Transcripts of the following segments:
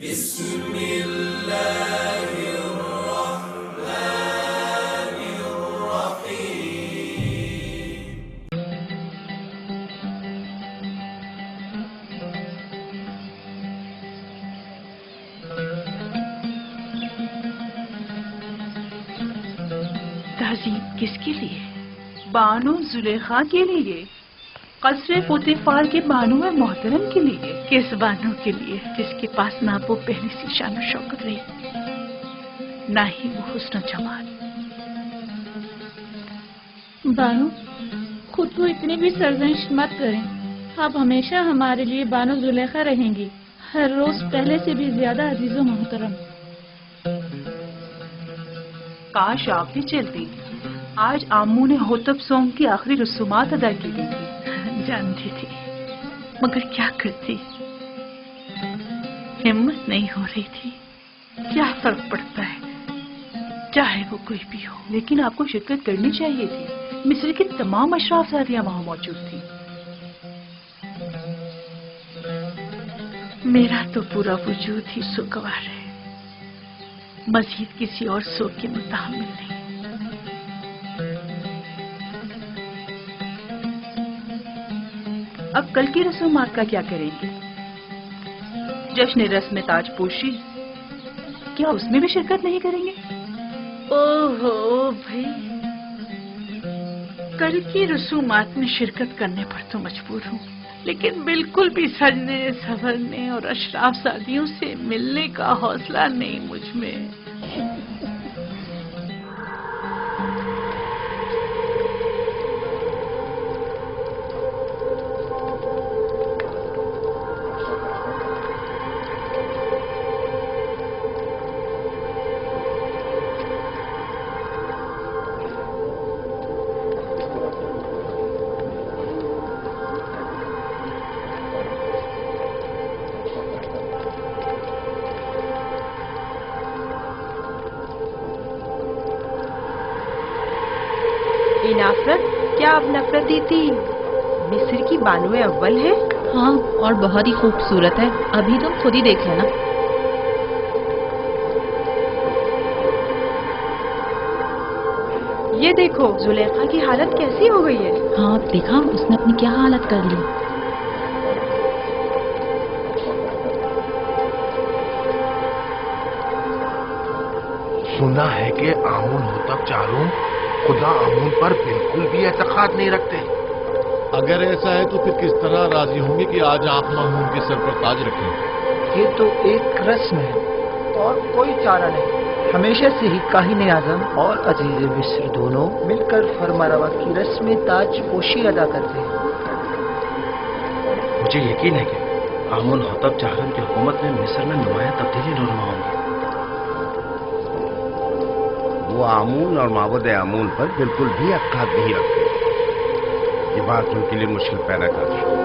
بسم اللہ الرحمن الرحیم۔ تہذیب کس کے لیے؟ بانو زلیخا کے لیے، قصر پوتیفار کے بانو محترم کے لیے۔ کس بانو کے لیے جس کے پاس نہ وہ پہلی سی شان و شوکت رہی، نہ ہی وہ حسن و جمال؟ بانو، خود کو اتنی بھی سرزنش مت کریں، آپ ہمیشہ ہمارے لیے بانو زلیخا رہیں گی، ہر روز پہلے سے بھی زیادہ عزیز و محترم۔ کاش آپ بھی چلتی، آج آمو نے ہوتب سونگ کی آخری رسومات ادا کی گئی تھی۔ جانتی تھی مگر کیا کرتی، ہمت نہیں ہو رہی تھی۔ کیا فرق پڑتا ہے چاہے وہ کوئی بھی ہو، لیکن آپ کو شرکت کرنی چاہیے تھی۔ مصر کی تمام اشراف زادیاں وہاں موجود تھی۔ میرا تو پورا وجود ہی سوگوار ہے، مزید کسی اور سوگ کے متحمل نہیں۔ اب کل کی رسومات کا کیا کریں گے؟ جشن رسم تاج پوشی، کیا اس میں بھی شرکت نہیں کریں گے؟ اوہو بھائی، کل کی رسومات میں شرکت کرنے پر تو مجبور ہوں، لیکن بالکل بھی سجنے سنورنے اور اشراف زادیوں سے ملنے کا حوصلہ نہیں مجھ میں۔ نفرت؟ کیا اب نفرت دی تھی؟ مصر کی بانو اول ہے؟ ہاں، اور بہت ہی خوبصورت ہے، ابھی تم خود ہی دیکھ لینا۔ یہ دیکھو زلیخا کی حالت کیسی ہو گئی ہے۔ ہاں دیکھا اس نے اپنی کیا حالت کر لی۔ سنا ہے کہ آمون ہوتب چاروں خدا آمون پر بالکل بھی اعتقاد نہیں رکھتے۔ اگر ایسا ہے تو پھر کس طرح راضی ہوں گے کہ آج آنکھ مامون کے سر پر تاج رکھیں؟ یہ تو ایک رسم ہے اور کوئی چارہ نہیں۔ ہمیشہ سے ہی کاہن اعظم اور عزیز مصر دونوں مل کر فرما روا کی رسم تاج پوشی ادا کرتے ہیں۔ مجھے یقین ہے کہ آمون ہوتب چاروں کی حکومت میں مصر میں نمایاں تبدیلی رونما ہوں گی۔ وہ آمون اور معبود آمون پر بالکل بھی اعتقاد نہیں رکھتے۔ یہ بات ان کے لیے مشکل پیدا کرتی ہے۔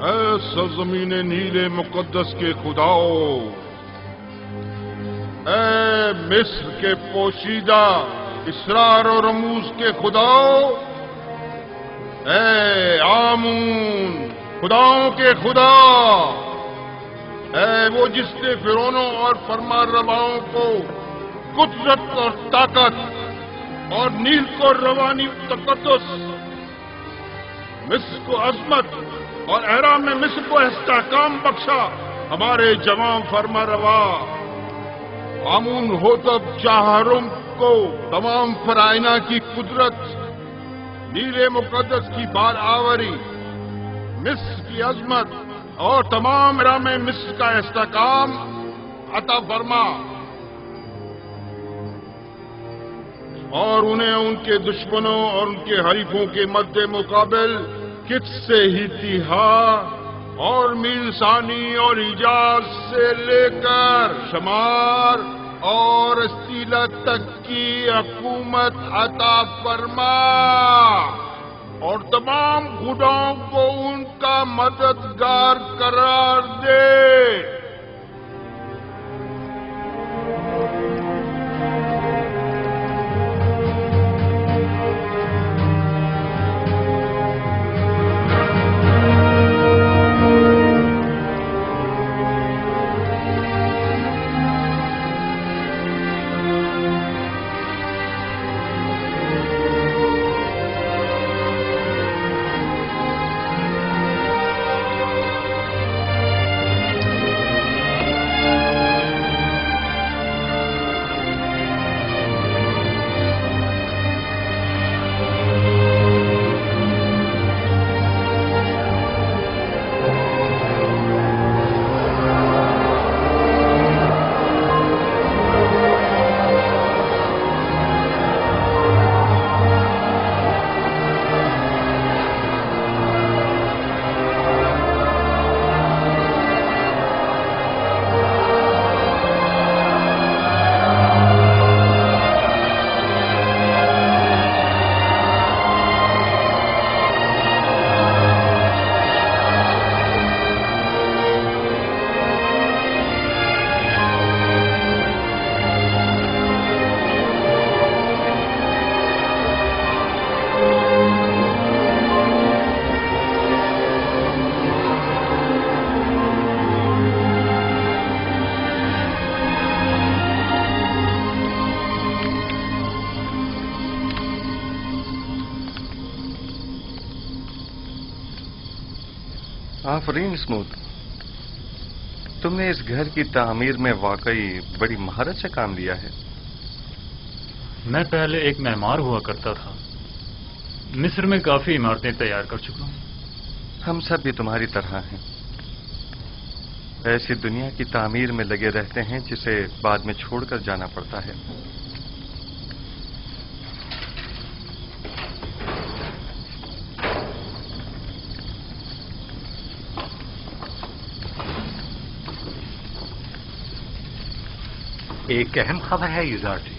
اے سرزمین نیل مقدس کے خداؤ، اے مصر کے پوشیدہ اسرار و رموز کے خداؤ، اے آمون خداؤں کے خدا، اے وہ جس نے فرعونوں اور فرما رواؤں کو قدرت اور طاقت اور نیل کو روانی تقدس، مصر کو عظمت اور احرام میں مصر کو استحکام بخشا، ہمارے جوان فرما روا آمون ہوتب چاہرم کو تمام فرائنہ کی قدرت، نیل مقدس کی بال آوری، مصر کی عظمت اور تمام احرام مصر کا استحکام عطا فرما، اور انہیں ان کے دشمنوں اور ان کے حریفوں کے مد مقابل کت سے ہی تیہا اور میل ثانی اور ایجاز سے لے کر شمار اور استیلا تک کی حکومت عطا فرما، اور تمام خداؤں کو ان کا مددگار قرار دے۔ آفرین اسموتھ، تم نے اس گھر کی تعمیر میں واقعی بڑی مہارت سے کام لیا ہے۔ میں پہلے ایک معمار ہوا کرتا تھا، مصر میں کافی عمارتیں تیار کر چکا ہوں۔ ہم سب بھی تمہاری طرح ہیں، ایسی دنیا کی تعمیر میں لگے رہتے ہیں جسے بعد میں چھوڑ کر جانا پڑتا ہے۔ ایک اہم خبر ہے یوزار جی۔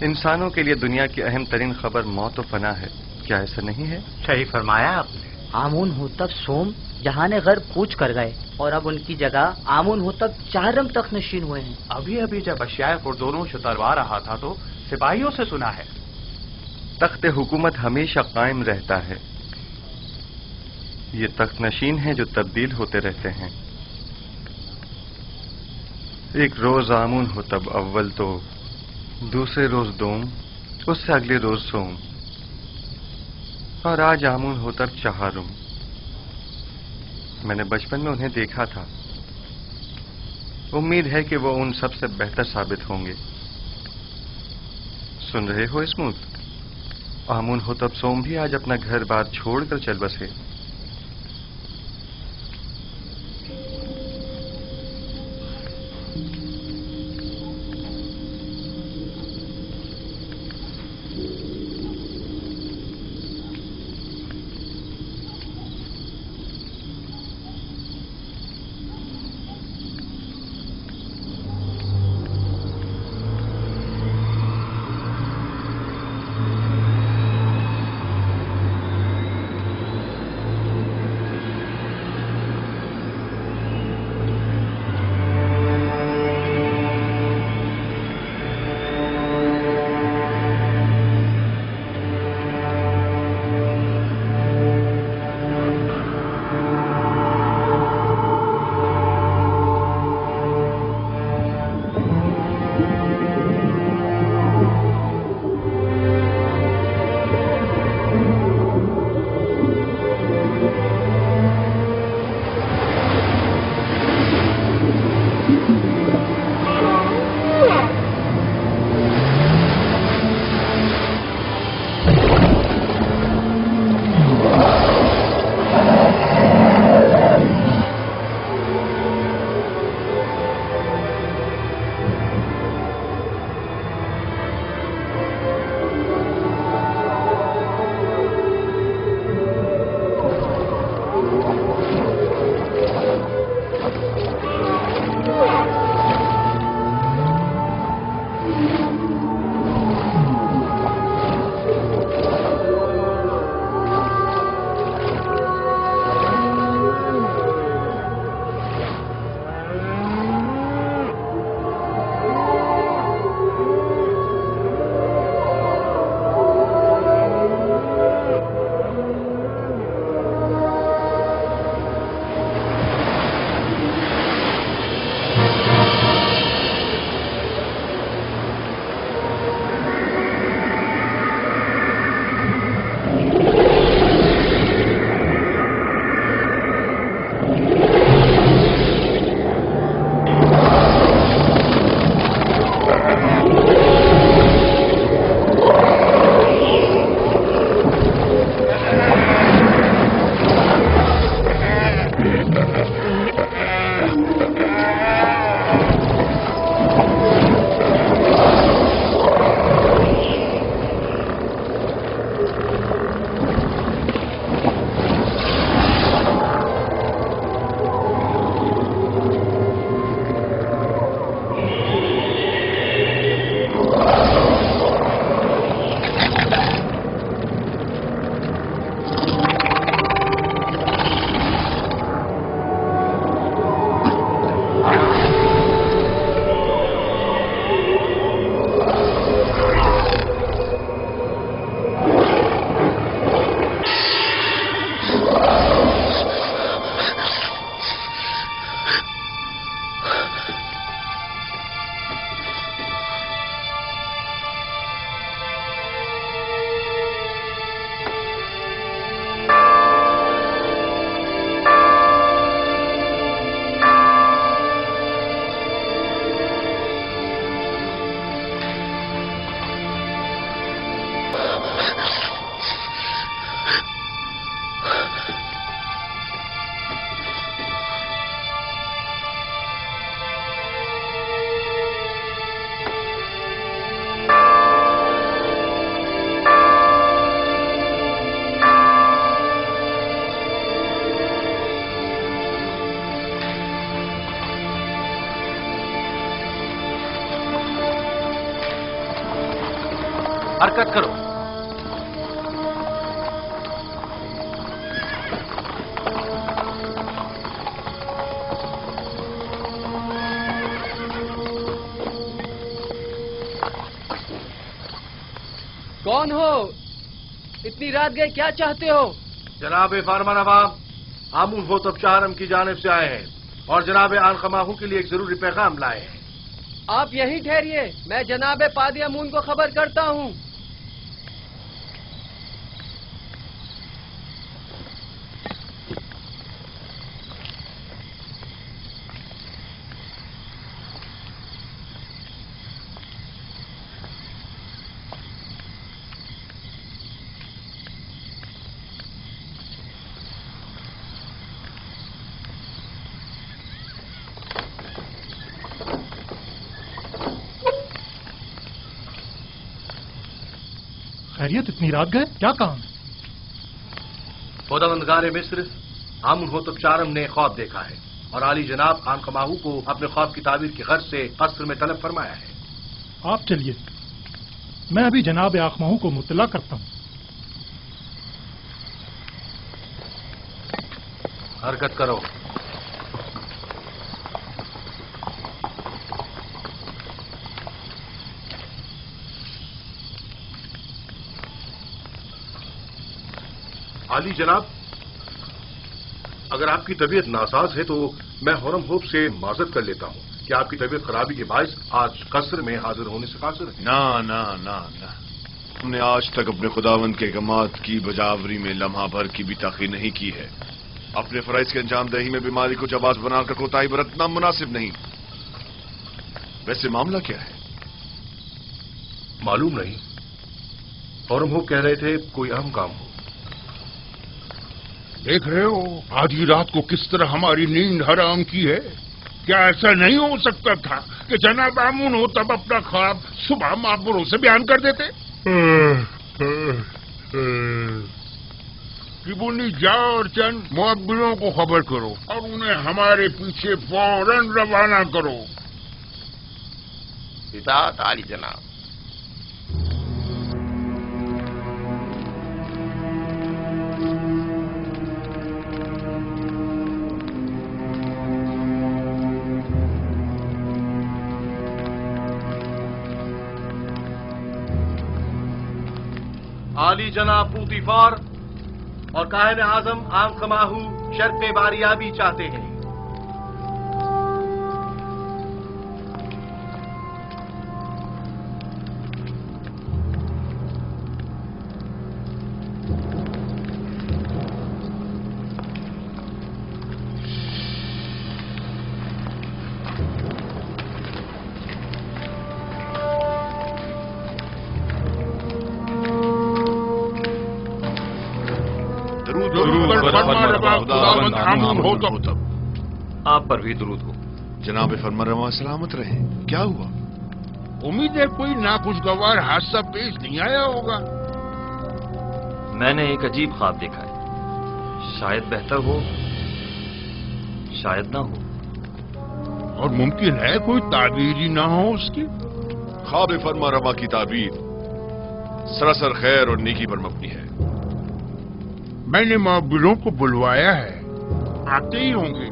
انسانوں کے لیے دنیا کی اہم ترین خبر موت و فنا ہے، کیا ایسا نہیں ہے؟ صحیح فرمایا آپ نے۔ آمون ہوتب سوم جہاں غرب کوچ کر گئے اور اب ان کی جگہ آمون ہوتب چہرم تخت نشین ہوئے ہیں۔ ابھی جب اشیائے خردونوں شتروا رہا تھا تو سپاہیوں سے سنا ہے تخت حکومت ہمیشہ قائم رہتا ہے، یہ تخت نشین ہیں جو تبدیل ہوتے رہتے ہیں۔ ایک روز آمون ہوتب اول تو، دوسرے روز دوم، اس سے اگلے روز سوم، اور آج آمون ہوتب چہارم۔ میں نے بچپن میں انہیں دیکھا تھا، امید ہے کہ وہ ان سب سے بہتر ثابت ہوں گے۔ سن رہے ہو اسموتھ؟ آمون ہوتب سوم بھی آج اپنا گھر بار چھوڑ کر چل بسے۔ حرکت کرو. کون ہو؟ اتنی رات گئے کیا چاہتے ہو؟ جناب فارمان عوام آمون ہوتب چہارم کی جانب سے آئے ہیں اور جناب آنخماہو کے لیے ایک ضروری پیغام لائے ہیں. آپ یہیں ٹھہریے، میں جناب پادی امون کو خبر کرتا ہوں. خیریت؟ اتنی رات گئے، کیا کام؟ خداوندگار مصر آمون ہوتب چہارم نے خواب دیکھا ہے اور عالی جناب آنخماہو کو اپنے خواب کی تعبیر کی غرض سے قصر میں طلب فرمایا ہے. آپ چلیے، میں ابھی جناب آنخماہو کو مطلع کرتا ہوں. حرکت کرو. عالی جناب، اگر آپ کی طبیعت ناساز ہے تو میں حرم ہوپ سے معذرت کر لیتا ہوں کہ آپ کی طبیعت خرابی کے باعث آج قصر میں حاضر ہونے سے قاصر ہے. نہ ہم نے آج تک اپنے خداوند کے احکامات کی بجاوری میں لمحہ بھر کی بھی تاخیر نہیں کی ہے. اپنے فرائض کی انجام دہی میں بیماری کو جواز بنا کر کوتاہی برتنا مناسب نہیں. ویسے معاملہ کیا ہے؟ معلوم نہیں. حرم ہوپ کہہ رہے تھے کوئی اہم کام ہو. دیکھ رہے ہو آدھی رات کو کس طرح ہماری نیند حرام کی ہے. کیا ایسا نہیں ہو سکتا تھا کہ جناب آمون ہو تب اپنا خواب صبح معبروں سے بیان کر دیتے؟ کبونی جاؤ اور چند معبروں کو خبر کرو اور انہیں ہمارے پیچھے فوراً روانہ کرو. اطاعت عالی جناب. عالی جناب پوتیفار اور کاہن اعظم آنخماہو شرط باریابی چاہتے ہیں. آپ پر بھی درود ہو. جناب فرمانروا سلامت رہے. کیا ہوا؟ امید ہے کوئی ناخوشگوار حادثہ پیش نہیں آیا ہوگا. میں نے ایک عجیب خواب دیکھا ہے. شاید بہتر ہو، شاید نہ ہو. اور ممکن ہے کوئی تعبیر ہی نہ ہو اس کی. خواب فرمانروا کی تعبیر سراسر خیر اور نیکی پر مبنی ہے. میں نے معبروں کو بلوایا ہے، آتے ہی ہوں گے.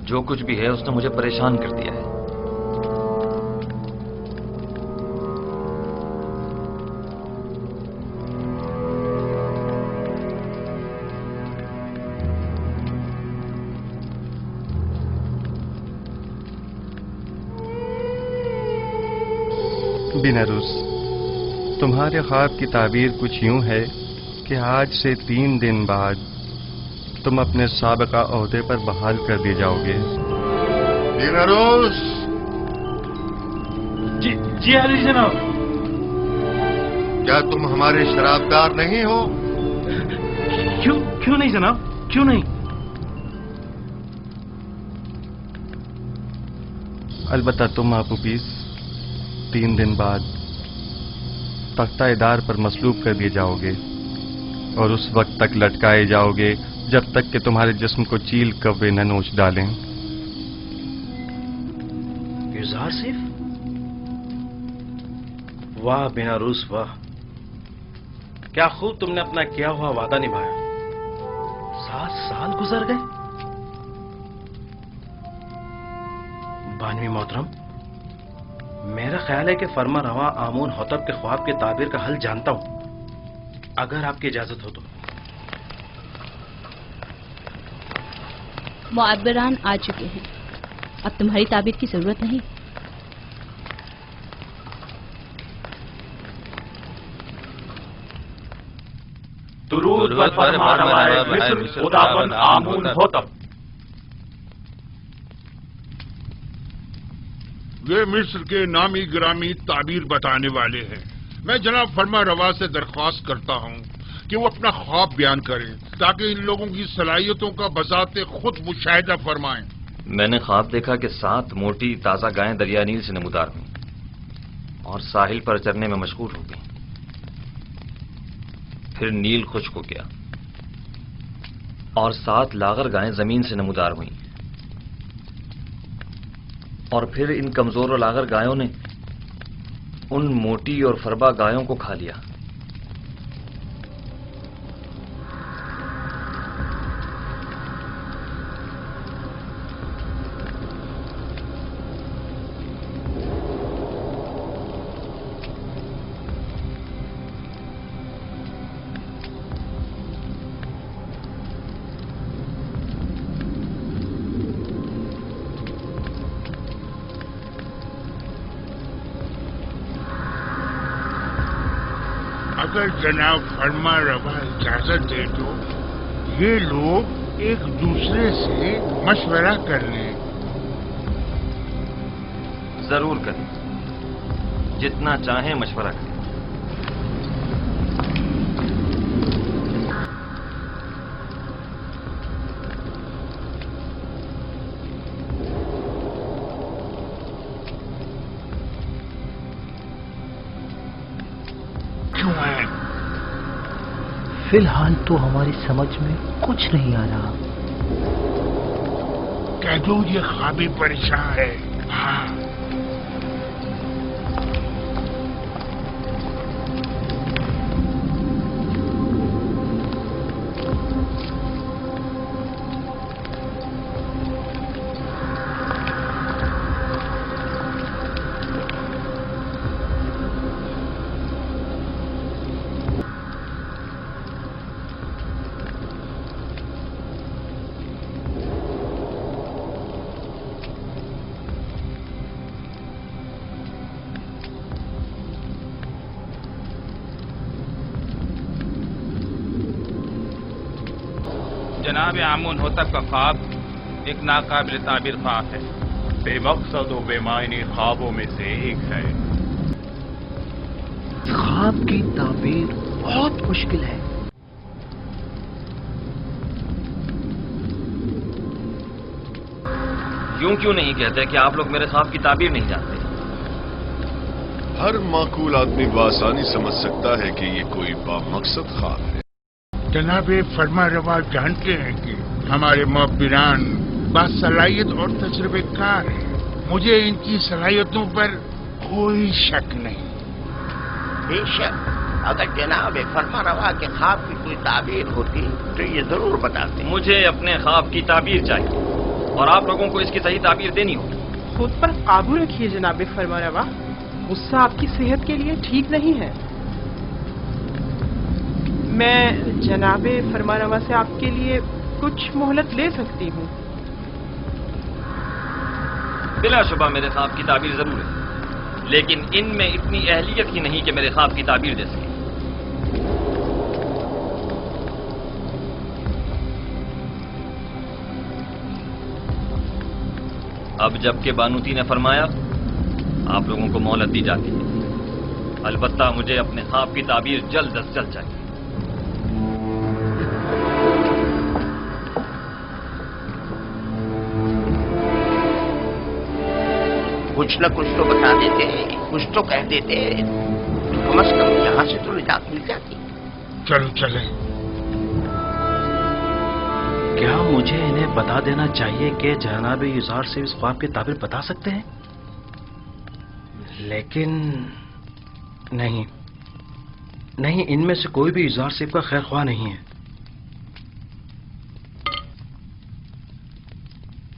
جو کچھ بھی ہے اس نے مجھے پریشان کر دیا ہے. بینروس، تمہارے خواب کی تعبیر کچھ یوں ہے کہ آج سے 3 دن بعد تم اپنے سابقہ عہدے پر بحال کر دیے جاؤ گے. بینروس. جی علی جناب. کیا تم ہمارے شرابدار نہیں ہو؟ کیوں نہیں جناب، کیوں نہیں؟ البتہ تم آپوپیس 3 دن بعد تختہ دار پر مصلوب کر دیے جاؤ گے اور اس وقت تک لٹکائے جاؤ گے جب تک کہ تمہارے جسم کو چیل کوے نہ نوچ ڈالیں. یوزار صرف वाह बेनारूस वाह, क्या खूब तुमने अपना किया हुआ वादा निभाया। 7 साल गुजर गए। बानवी मोहतरम, मेरा ख्याल है कि फरमा रवा आमून होतब के ख्वाब के ताबीर का हल जानता हूं, अगर आपकी इजाजत हो तो। मुअब्बरान आ चुके हैं, अब तुम्हारी ताबीर की जरूरत नहीं। दुरूद पर फरमा रवा मिस्र खुदाबंद आमून होतब। वे मिस्र के नामी गिरामी ताबीर बताने वाले हैं। मैं जनाब फरमा रवा से दरख्वास्त करता हूं कि वो अपना ख्वाब बयान करें ताकि इन लोगों की सलाहियतों का बजाते खुद मुशाहिदा फरमाएं। मैंने ख्वाब देखा कि 7 मोटी ताज़ा गायें दरिया नील से नमूदार हुई और साहिल पर चरने में मशगूल हो गईं। फिर नील खुश्क हो गया और 7 लागर गायें जमीन से नमूदार हुईं और फिर इन कमजोर और लागर गायों ने उन मोटी और फरबा गायों को खा लिया। अगर जनाब फरमा रवा इजाजत दे तो ये लोग एक दूसरे से मशवरा कर लें। जरूर करें, जितना चाहें मशवरा करें। फिलहाल तो हमारी समझ में कुछ नहीं आ रहा। कह दो ये ख्वाबी परेशान है। हाँ, जनाब आमून होतब का ख्वाब एक नाकाबिल ताबीर ख्वाब है, बेमकसद और बेमायनी ख्वाबों में से एक है। ख्वाब की ताबीर बहुत मुश्किल है। यूं क्यों नहीं कहते कि आप लोग मेरे ख्वाब की ताबीर नहीं जानते? हर माकूल आदमी बआसानी समझ सकता है कि ये कोई बामकसद ख्वाब है। जनाबे फरमा रवा जानते हैं कि हमारे मुअब्बिरान बासलाहियत और तजुर्बेकार हैं। मुझे इनकी सलाहियतों पर कोई शक नहीं। बेशक, अगर जनाब फरमा रवा के ख्वाब की कोई ताबीर होती तो ये जरूर बताते। मुझे अपने ख्वाब की ताबीर चाहिए और आप लोगों को इसकी सही ताबीर देनी होगी। खुद पर काबू रखिए जनाब फरमा रवा, गुस्सा आपकी सेहत के लिए ठीक नहीं है। मैं जनाबे फरमानवा से आपके लिए कुछ मोहलत ले सकती हूँ। बिलाशुबा मेरे ख्वाब की ताबीर जरूर है, लेकिन इनमें इतनी अहलियत ही नहीं कि मेरे ख्वाब की ताबीर दे सके। अब जबकि बानूती ने फरमाया, आप लोगों को मोहलत दी जाती है। अलबत्ता मुझे अपने ख्वाब की ताबीर जल्द अज जल्द चाहिए। कुछ न कुछ तो बता देते, कुछ तो कह देते, कम से कम यहाँ से तो निजात मिल जाती। चलो चले। क्या मुझे इन्हें बता देना चाहिए कि जनाब युजार से इस ख्वाब की ताबीर बता सकते हैं? लेकिन نہیں نہیں، ان میں سے کوئی بھی اظہار سیب کا خیر خواہ نہیں ہے۔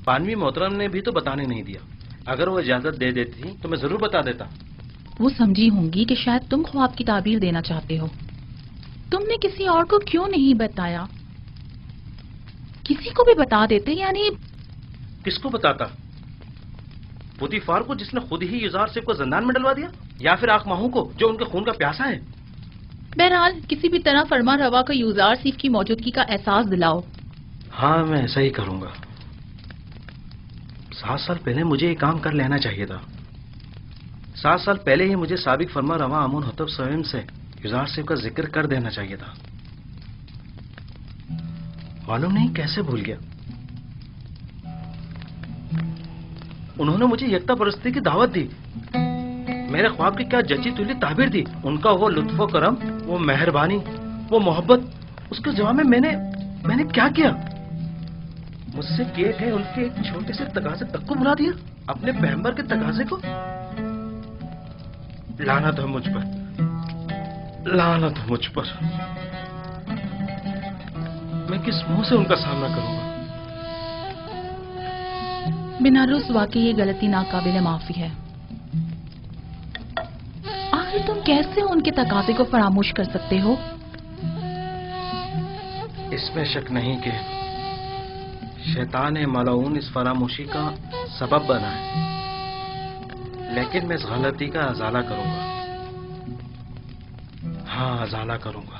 بانوی محترم نے بھی تو بتانے نہیں دیا، اگر وہ اجازت دے دیتی تو میں ضرور بتا دیتا۔ وہ سمجھی ہوں گی کہ شاید تم خواب کی تعبیر دینا چاہتے ہو، تم نے کسی اور کو کیوں نہیں بتایا؟ کسی کو بھی بتا دیتے، یعنی کس کو بتاتا؟ پوتیفار کو، جس نے خود ہی اظہار سیب کو زندان میں ڈلوا دیا، یا پھر آنکھ ماہوں کو جو ان کے خون کا پیاسا ہے؟ بہرحال کسی بھی طرح فرما روا کو یوزار سیف کی موجودگی کا احساس دلاؤ۔ ہاں میں ایسا ہی کروں گا۔ 7 سال پہلے مجھے یہ کام کر لینا چاہیے تھا۔ 7 سال پہلے ہی مجھے سابق فرما روا آمون حتب سویم سے یوزار سیف کا ذکر کر دینا چاہیے تھا۔ معلوم نہیں کیسے بھول گیا۔ انہوں نے مجھے یکتا پرستی کی دعوت دی، میرے خواب کی کیا جچی تلی تعبیر دی، ان کا وہ لطف و کرم، وہ مہربانی، وہ محبت، اس کے جواب میں میں نے کیا کیا؟ مجھ سے کیے گئے ان کے ایک چھوٹے سے تقاضے تک کو بلا دیا، اپنے پیغمبر کے تقاضے کو۔ لعنت ہے مجھ پر، لعنت ہے مجھ پر۔ میں کس منہ سے ان کا سامنا کروں گا؟ بنارس واقعی یہ غلطی ناقابل معافی ہے۔ آخر تم کیسے ان کے تقاضے کو فراموش کر سکتے ہو؟ اس میں شک نہیں کہ شیطان ملعون اس فراموشی کا سبب بنا ہے، لیکن میں اس غلطی کا ازالہ کروں گا۔ ہاں ازالہ کروں گا۔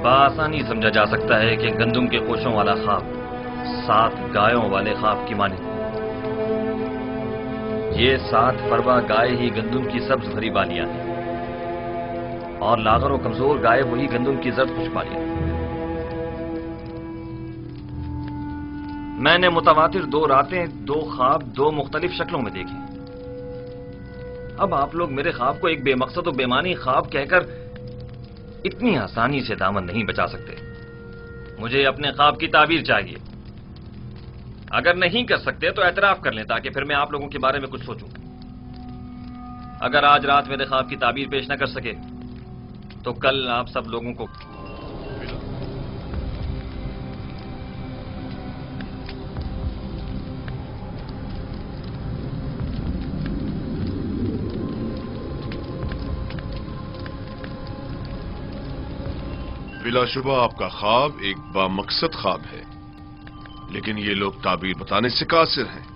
بآسانی سمجھا جا سکتا ہے کہ گندم کے کوشوں والا خواب 7 گایوں والے خواب کی مانند۔ یہ 7 فروا گائے ہی گندم کی سبز بھری بالیاں ہیں، اور لاغر و کمزور گائے وہی گندم کی زرد خوش بالیاں۔ میں نے متواتر 2 راتیں 2 خواب 2 مختلف شکلوں میں دیکھے۔ اب آپ لوگ میرے خواب کو ایک بے مقصد و بے معنی خواب کہہ کر اتنی آسانی سے دامن نہیں بچا سکتے۔ مجھے اپنے خواب کی تعبیر چاہیے۔ اگر نہیں کر سکتے تو اعتراف کر لیں تاکہ پھر میں آپ لوگوں کے بارے میں کچھ سوچوں۔ اگر آج رات میرے خواب کی تعبیر پیش نہ کر سکے تو کل آپ سب لوگوں کو بلا شبہ آپ کا خواب ایک بامقصد خواب ہے، لیکن یہ لوگ تعبیر بتانے سے قاصر ہیں۔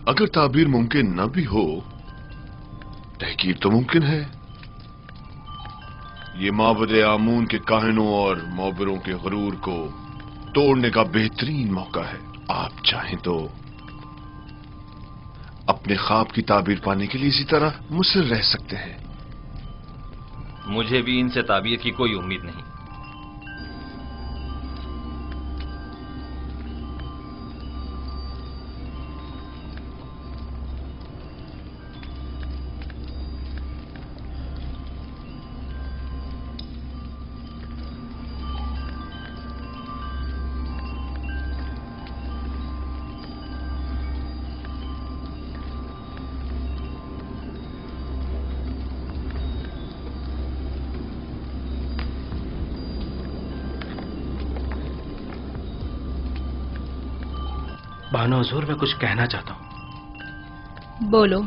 اگر تعبیر ممکن نہ بھی ہو، تحقیق تو ممکن ہے۔ یہ معبد آمون کے کاہنوں اور معبروں کے غرور کو توڑنے کا بہترین موقع ہے۔ آپ چاہیں تو اپنے خواب کی تعبیر پانے کے لیے اسی طرح مصر رہ سکتے ہیں۔ مجھے بھی ان سے تعبیر کی کوئی امید نہیں۔ बानो हुजूर, मैं कुछ कहना चाहता हूँ। बोलो।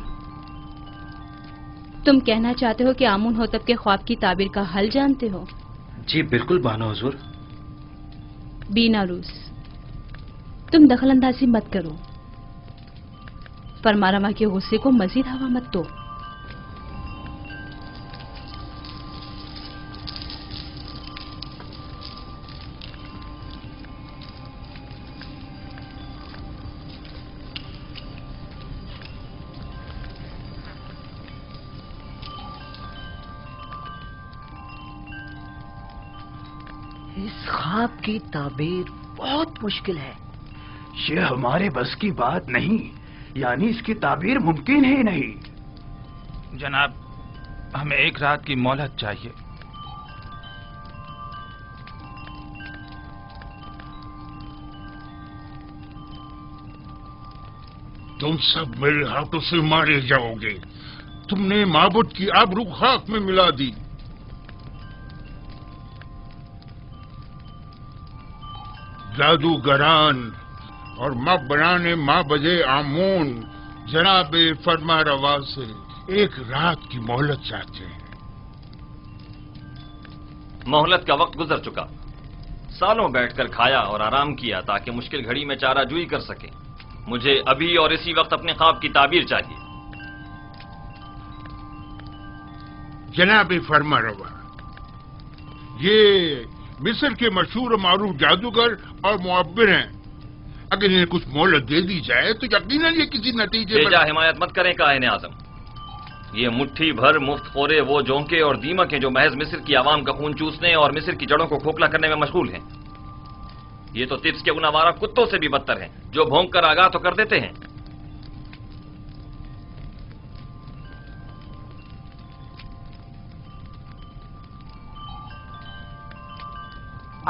तुम कहना चाहते हो कि आमून होतब के ख्वाब की ताबीर का हल जानते हो? जी बिल्कुल बानो हुजूर। बीनारूस, तुम दखल अंदाजी मत करो। फरमारवा के गुस्से को मजीद हवा मत दो। इस ख्वाब की ताबीर बहुत मुश्किल है। ये हमारे बस की बात नहीं, यानी इसकी ताबीर मुमकिन ही नहीं। जनाब, हमें एक रात की मोहलत चाहिए। तुम सब मेरे हाथों से मारे जाओगे। तुमने माबूद की आबरू खाक में मिला दी। जादूगरान और मबराने माबदे आमून जनाब फरमा रवा से एक रात की मोहलत चाहते हैं। मोहलत का वक्त गुजर चुका। सालों बैठकर खाया और आराम किया ताकि मुश्किल घड़ी में चाराजूई कर सके। मुझे अभी और इसी वक्त अपने ख्वाब की ताबीर चाहिए। जनाब फरमा रवा, ये मिस्र के मशहूर मारूफ जादूगर और मुअब्बिर हैं। अगर इन्हें कुछ मोहलत दे दी जाए तो यकीनन ये किसी नतीजे बेजा हिमायत मत करें काहिन आजम। ये मुट्ठी भर मुफ्त खोरे वो जोंके और दीमक हैं जो महज मिस्र की आवाम का खून चूसने और मिस्र की जड़ों को खोखला करने में मशगूल हैं। ये तो तिब्स के उन आवारा कुत्तों से भी बदतर हैं जो भौंक कर आगाह तो कर देते हैं।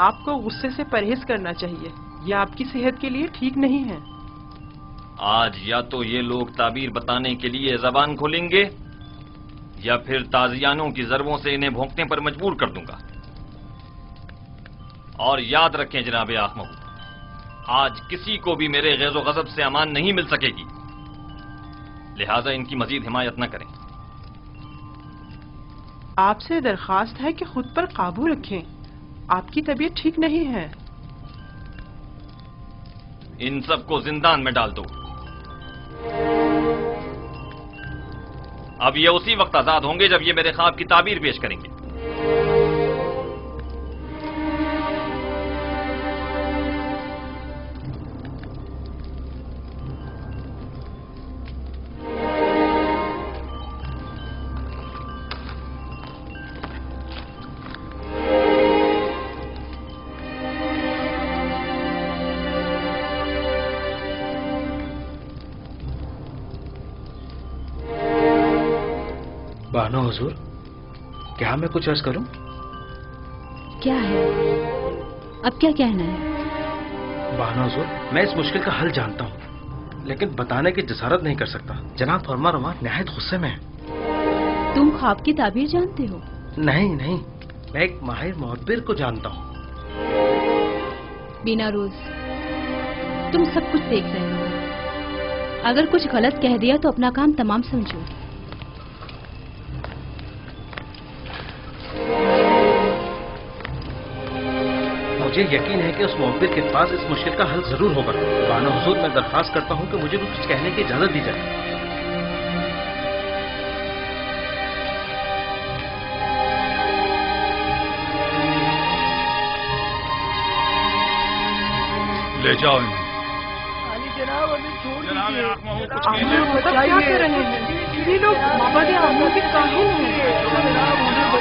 आपको गुस्से से परहेज करना चाहिए। यह आपकी सेहत के लिए ठीक नहीं है। आज या तो ये लोग ताबीर बताने के लिए जबान खोलेंगे या फिर ताजियानों की जरबों से इन्हें भौंकने पर मजबूर कर दूंगा। और याद रखें जनाब आखमहू, आज किसी को भी मेरे गैज़ो गज़ब से अमान नहीं मिल सकेगी, लिहाजा इनकी मजीद हिमायत न करें। आपसे दरखास्त है कि खुद पर काबू रखें। आपकी तबीयत ठीक नहीं है। इन सबको जिंदान में डाल दो। अब ये उसी वक्त आजाद होंगे जब ये मेरे ख्वाब की ताबीर पेश करेंगे। बानो हुजूर, क्या मैं कुछ अर्ज करूं? क्या है? अब क्या कहना है? बानो हुजूर, मैं इस मुश्किल का हल जानता हूं, लेकिन बताने की जसारत नहीं कर सकता। जनाब फरमा रवा निहायत गुस्से में है। तुम ख्वाब की ताबीर जानते हो? नहीं नहीं, मैं एक माहिर मुअब्बिर को जानता हूं। बीनारूस, तुम सब कुछ देख रहे हो। अगर कुछ गलत कह दिया तो अपना काम तमाम समझो। मुझे यकीन है कि उस मुअब्बिर के पास इस मुश्किल का हल जरूर होगा। बानो हुजूर, मैं दरख्वास्त करता हूं कि मुझे भी कुछ कहने की इजाजत दी जाए। ले जाओ। जनाब हमें छोड़ दीजिए। क्या कर रहे हैं ये लोग? माबदे आमून के काहिन हैं।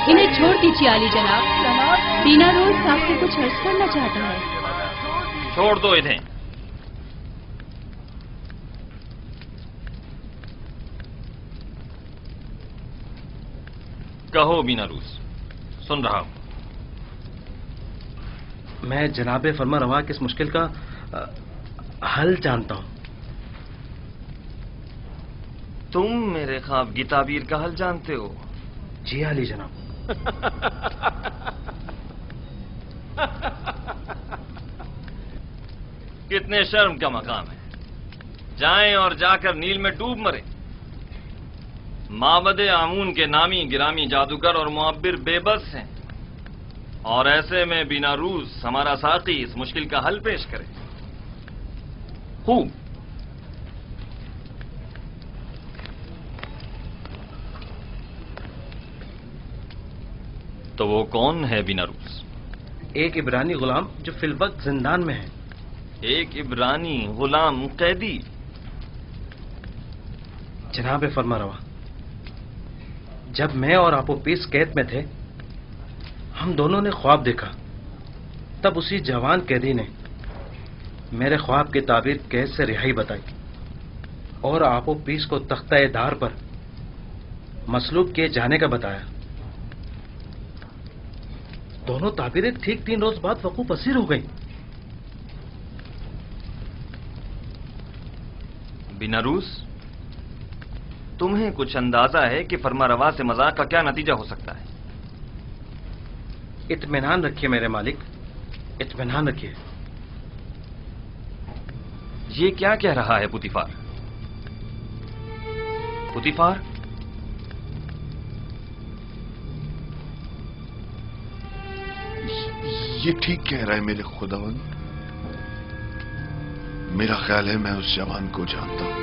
इन्हें छोड़ दीजिए आली जनाब। बीनारूस आपसे कुछ अर्ज करना चाहता है। छोड़ दो इन्हें। कहो बीनारूस, सुन रहा हूं। मैं जनाबे फरमा रवा की इस मुश्किल का हल जानता हूं। तुम मेरे ख्वाब की ताबीर का हल जानते हो? जी आली जनाब। कितने शर्म का मकाम है। جائیں اور جا کر نیل میں ڈوب مریں۔ معبد آمون کے نامی گرامی جادوگر اور معبر بے بس ہیں، اور ایسے میں بیناروس ہمارا ساقی اس مشکل کا حل پیش کرے۔ خوب، تو وہ کون ہے بیناروس؟ ایک عبرانی غلام جو فی الوقت زندان میں ہے۔ ایک عبرانی غلام قیدی؟ جناب فرماروا، جب میں اور آپوپیس قید میں تھے، ہم دونوں نے خواب دیکھا۔ تب اسی جوان قیدی نے میرے خواب کی تعبیر قید سے رہائی بتائی اور آپوپیس کو تختہ دار پر مصلوب کیے جانے کا بتایا۔ دونوں تعبیریں ٹھیک 3 روز بعد وقوع پذیر ہو گئیں۔ بیناروس، تمہیں کچھ اندازہ ہے کہ فرماروا سے مذاق کا کیا نتیجہ ہو سکتا ہے؟ اطمینان رکھیے میرے مالک، اطمینان رکھیے۔ یہ کیا کہہ رہا ہے پوتیفار؟ پوتیفار، یہ ٹھیک کہہ رہا ہے میرے خداوند۔ میرا خیال ہے میں اس جوان کو جانتا ہوں۔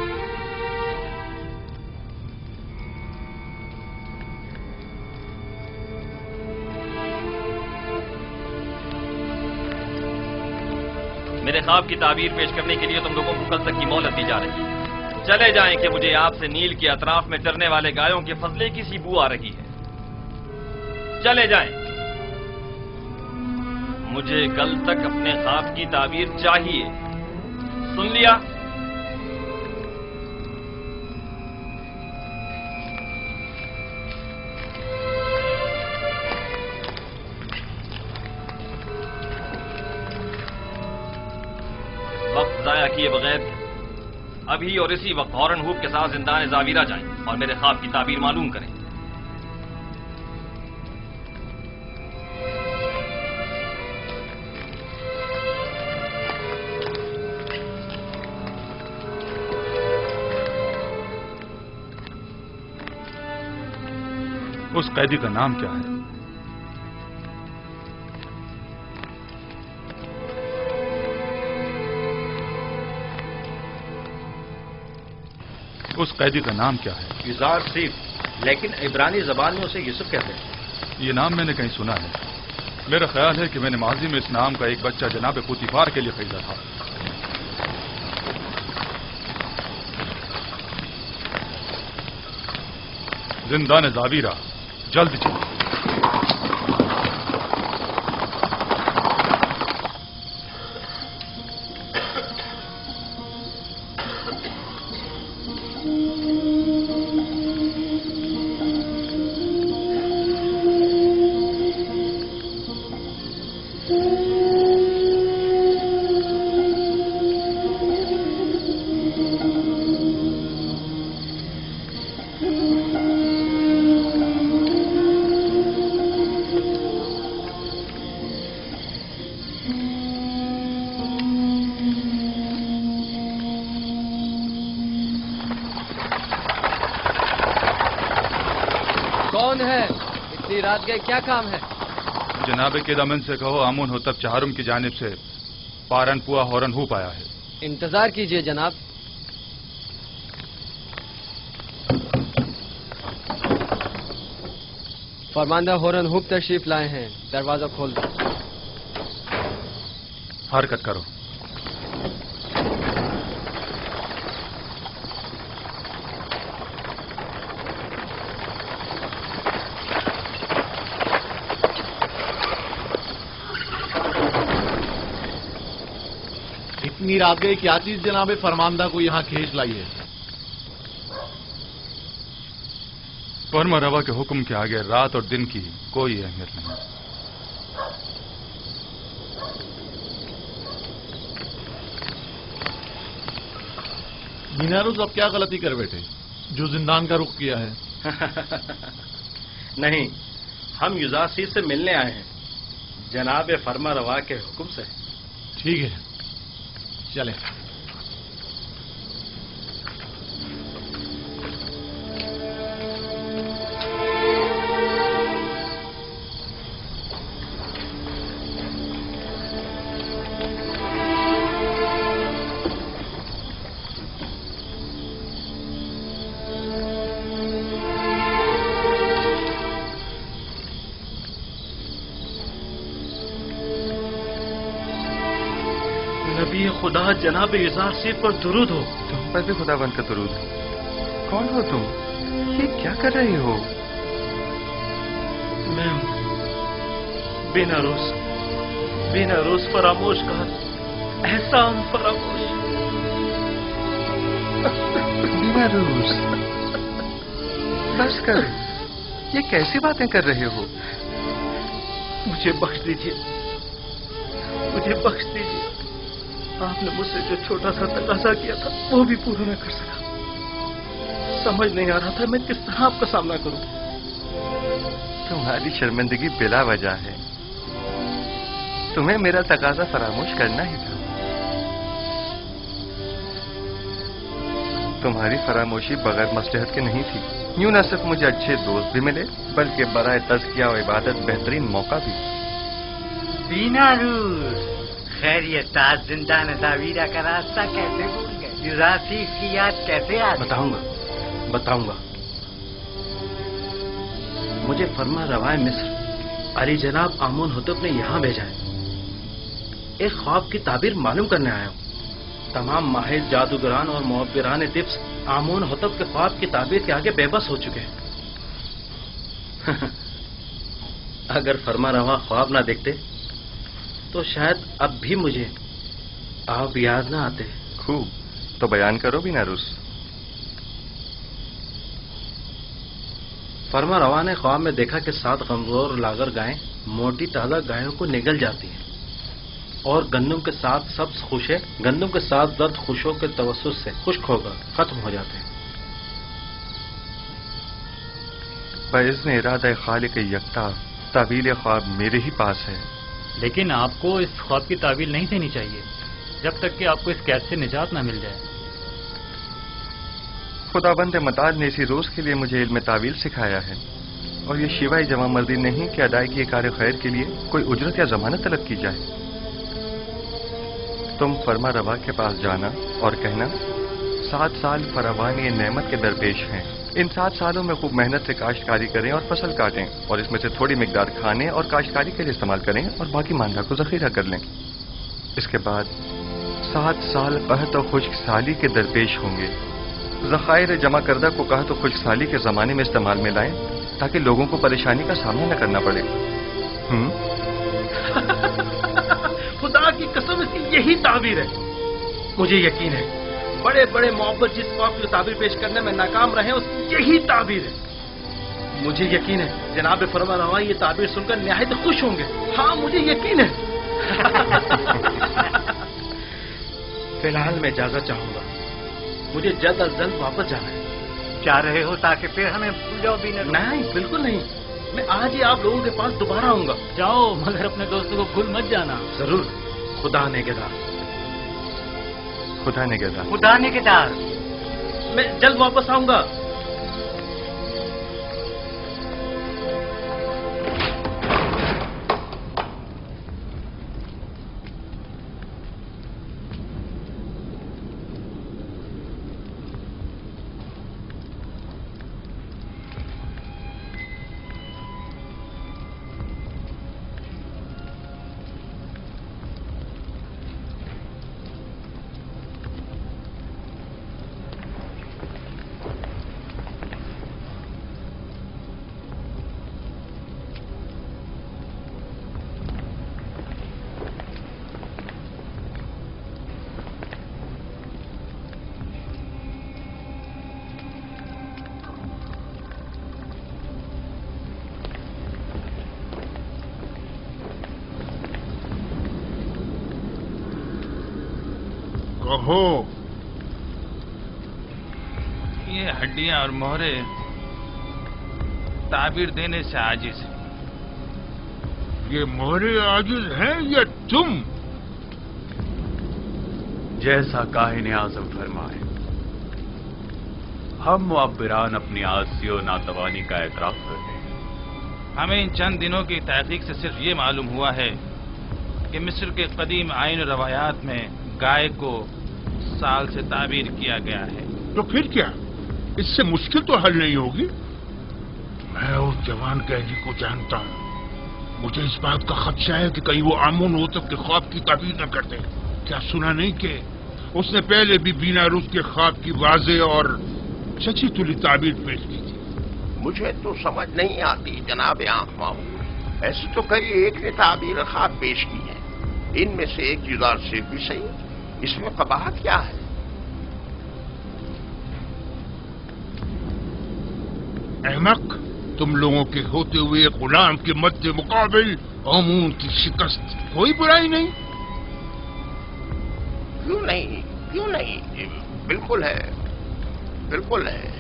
میرے خواب کی تعبیر پیش کرنے کے لیے تم لوگوں کو کل تک کی مہلت دی جا رہی ہے۔ چلے جائیں کہ مجھے آپ سے نیل کے اطراف میں چرنے والے گایوں کے فضلے کی سی بو آ رہی ہے۔ چلے جائیں، مجھے کل تک اپنے خواب کی تعبیر چاہیے۔ سن لیا؟ وقت ضائع کیے بغیر ابھی اور اسی وقت ہارن ہوپ کے ساتھ زندان زاویرہ جائیں اور میرے خواب کی تعبیر معلوم کریں۔ اس قیدی کا نام کیا ہے؟ اس قیدی کا نام کیا ہے؟ یزار سیف، لیکن عبرانی زبان میں اسے یوسف کہتے ہیں۔ یہ نام میں نے کہیں سنا ہے۔ میرا خیال ہے کہ میں نے ماضی میں اس نام کا ایک بچہ جناب پوتیفار کے لیے خریدا تھا۔ زندان زاویرہ، جلد چلو۔ کون ہے؟ اتنی رات گئے، کیا کام ہے؟ جناب کے دمن سے کہو آمون ہوتب چہارم کی جانب سے پارن پوا ہورن ہوپ آیا ہے۔ انتظار کیجئے جناب۔ فرماندہ ہورن ہوپ تشریف لائے ہیں، دروازہ کھول دو۔ حرکت کرو۔ اتنی رات گئی، کیا چیز جناب فرماندہ کو یہاں کھینچ لائی ہے؟ فرمانروا کے حکم کے آگے رات اور دن کی کوئی اہمیت نہیں۔ بیناروس اب کیا غلطی کر بیٹھے جو زندان کا رخ کیا ہے؟ نہیں، ہم یوزاسی سے ملنے آئے ہیں، جناب فرمانروا کے حکم سے۔ ٹھیک ہے، چلیں۔ नबी खुदा जनाब इज़ार पर दुरूद हो। तुम पर भी खुदावंद का दुरूद। कौन हो तुम? ये क्या कर रहे हो? मैं बिना रोज फरामोश का एहसान फरामोश। बिना रोज बस कर। ये कैसी बातें कर रहे हो? मुझे बख्श दीजिए। आपने मुझसे जो छोटा सा तकाजा किया था वो भी पूरा न कर सका। समझ नहीं आ रहा था मैं किस तरह आपका सामना करूं। तुम्हारी शर्मिंदगी बिला वजह है। तुम्हें मेरा तकाजा फरामोश करना ही था। तुम्हारी फरामोशी बगैर मसलहत के नहीं थी। यूं न सिर्फ मुझे अच्छे दोस्त भी मिले बल्कि बराए तज़किया और इबादत बेहतरीन मौका भी। बिना रूस खैरियत, आज जिंदा नदावीरा का रास्ता कैसे भूल गए? युरासी की याद कैसे आ गई? बताऊंगा। मुझे फरमा रवाए मिस्र अली जनाब आमून होतब ने यहाँ भेजा है। एक ख्वाब की ताबीर मालूम करने आया हूँ। तमाम माहिर जादूगरान और मुअब्बिरान तिब्स आमून होतब के ख्वाब की ताबीर के आगे बेबस हो चुके हैं। अगर फरमा रवा ख्वाब ना देखते तो शायद अब भी मुझे आप याद ना आते। खूब, तो बयान करो बिना रुस। फरमा रवा ने ख्वाब में देखा कि 7 कमजोर लागर गायें मोटी ताजा गायों को निगल जाती हैं और गंदम के 7 सब्ज खुशे गंदम के 7 जर्द खुशों के तवस्सुस से खुश्क होकर खत्म हो जाते हैं। बइज़्न इरादा खालिक यकता तावील ख्वाब मेरे ही पास है। लेकिन आपको इस ख्वाब की तावील नहीं देनी चाहिए जब तक कि आपको इस कैद से निजात ना मिल जाए। खुदाबंद मताज ने इसी रोज के लिए मुझे इल्म तावील सिखाया है और ये शिवाय जमा मर्दी नहीं कि अदायगी कार्य खैर के लिए कोई उजरत या जमानत तलब की जाए। तुम फरमा रवा के पास जाना और कहना 7 साल फरावानी नेमत के दरपेश हैं। इन 7 सालों में खूब मेहनत से काश्तकारी करें और फसल काटें और इसमें से थोड़ी मिकदार खाने और काश्तकारी के लिए इस्तेमाल करें और बाकी मांदा को जखीरा कर लें। इसके बाद 7 साल कहत और खुश्क साली के दरपेश होंगे। ज़खायर जमा करदा को कहत और खुश्क साली के जमाने में इस्तेमाल में लाएं ताकि लोगों को परेशानी का सामना न करना पड़े। खुदा की कसम इसकी यही ताबीर है। मुझे यकीन है बड़े बड़े मोहब्बत जिस ख्वाब की ताबीर पेश करने में नाकाम रहे उसकी यही ताबीर है। मुझे यकीन है जनाब फरमा रवा ये ताबीर सुनकर निहायत खुश होंगे। हाँ मुझे यकीन है। फिलहाल मैं इजाजत चाहूंगा। मुझे जल्द अज जल्द वापस जाना है। चाह रहे हो ताकि फिर हमें भूल जाओ भी नहीं, बिल्कुल नहीं। मैं आज ही आप लोगों के पास दोबारा आऊंगा। जाओ मगर अपने दोस्तों को भूल मत जाना। जरूर। खुदा नेगेदार। खुदा नेगेदार। खुदा नेगेदार। मैं जल्द वापस आऊंगा। कहो। ये हड्डियां और मोहरे ताबीर देने से आजिज है। ये मोहरे आजिज हैं या तुम? जैसा काहिने आज़म फरमाए, हम मुअब्बिरान अपनी आज़ी और नातवानी का एतराफ करते हैं। हमें इन चंद दिनों की तहकीक से सिर्फ ये मालूम हुआ है कि मिस्र के कदीम आइन रवायात में गाय को साल से ताबीर किया गया है। तो फिर क्या? इससे मुश्किल तो हल नहीं होगी। मैं उस जवान कैदी को जानता हूँ। मुझे इस बात का खदशा है कि कहीं वो आमून होतब के ख्वाब की ताबीर न कर दे। क्या सुना नहीं कि उसने पहले भी बीना रूस के ख्वाब की वाज़ेह और सच्ची तुली ताबीर पेश की थी? मुझे तो समझ नहीं आती जनाब आँखमाहू। ऐसे तो कई एक ने ताबीर ख्वाब पेश की है, इनमें से एक जुज़ार सिर्फ भी सही, इसमें कबाहत क्या है? अहमक, तुम लोगों के होते हुए गुलाम के मद्दे मुकाबिल आमून की शिकस्त कोई बुराई नहीं। क्यों नहीं, क्यों नहीं, बिल्कुल है, बिल्कुल है।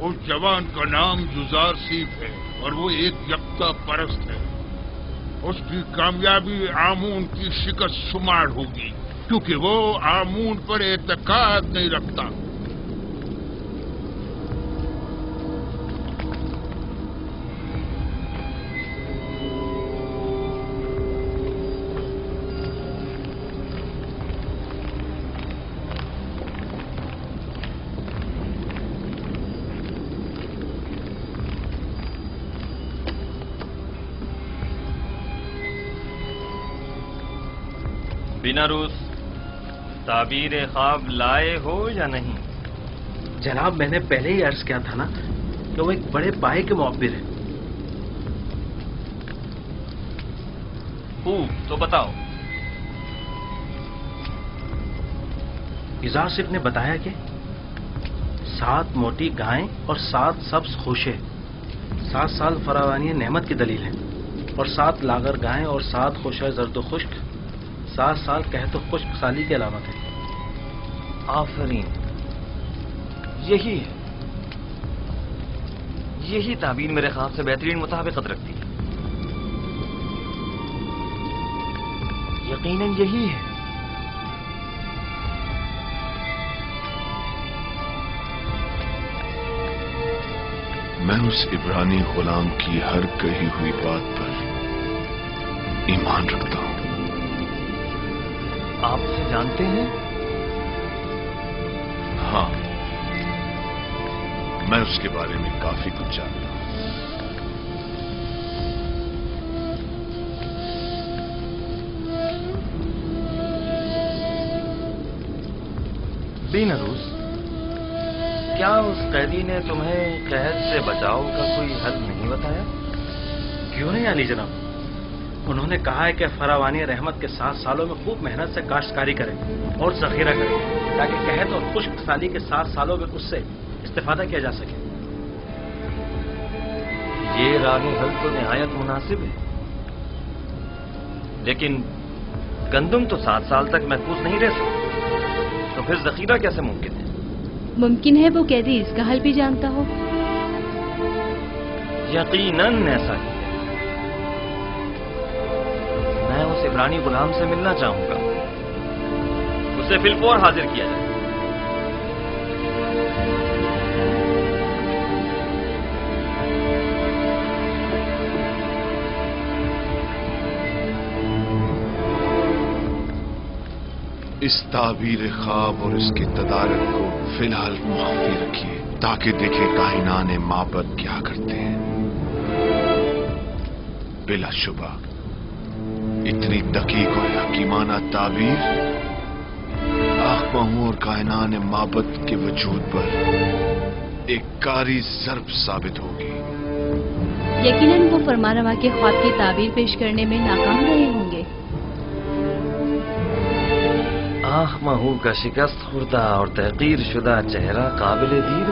उस जवान का नाम जुज़ार सीफ है और वो एक यक्ता परस्त है। उसकी कामयाबी आमून की शिकस्त शुमार होगी, क्योंकि वो आमून पर एतकाद नहीं रखता। बिना रूस ताबीर ख्वाब लाए हो या नहीं? जनाब, मैंने पहले ही अर्ज किया था ना कि वो एक बड़े पाए के मुअब्बिर है। तो बताओ। इजासिफ ने बताया कि 7 मोटी गायें और 7 सब्ज खोशे 7 साल फरावानी नेमत की दलील है, और 7 लागर गायें और 7 खोशे जर्द खुश्क 7 साल कहतो खुश्क साली की अलामत है। आफरीन, यही है, यही ताबीर मेरे ख्वाब से बेहतरीन मुताबिकत रखती है। यकीनन यही है। मैं उस इब्रानी गुलाम की हर कही हुई बात पर ईमान रखता हूं। आप उसे जानते हैं? हाँ, मैं उसके बारे में काफी कुछ जानता हूं। बिना रूस, क्या उस कैदी ने तुम्हें कैद से बचाव का कोई हल नहीं बताया? क्यों नहीं अली जनाब, उन्होंने कहा है कि फरावानी रहमत के 7 सालों में खूब मेहनत से काश्तकारी करें और जखीरा करें, ताकि कहत और खुश्क साली के 7 सालों में उससे इस्तेफादा किया जा सके। ये रानी हल तो निहायत मुनासिब है, लेकिन गंदुम तो 7 साल तक महफूज नहीं रह सकती, तो फिर जखीरा कैसे मुमकिन है? मुमकिन है वो कैदी इसका हल भी जानता हो। यकीनन ऐसा ही है। मैं उस इब्रानी गुलाम से मिलना चाहूंगा, उसे फिलफौर हाजिर किया जाए। इस ताबीर ख्वाब और इसके तदारक को फिलहाल मुख्फी रखिए, ताकि देखें कायनान माबद क्या करते हैं। बिलाशुबा इतनी दकीक और हकीमाना ताबीर आँखमाहू और कायनान माबद के वजूद पर एक कारी ज़र्ब साबित होगी। यकीनन वो फरमानवा के ख्वाब की ताबीर पेश करने में नाकाम रहे होंगे। आँखमाहू का शिकस्त खुर्दा और तहकीर शुदा चेहरा काबिल दीद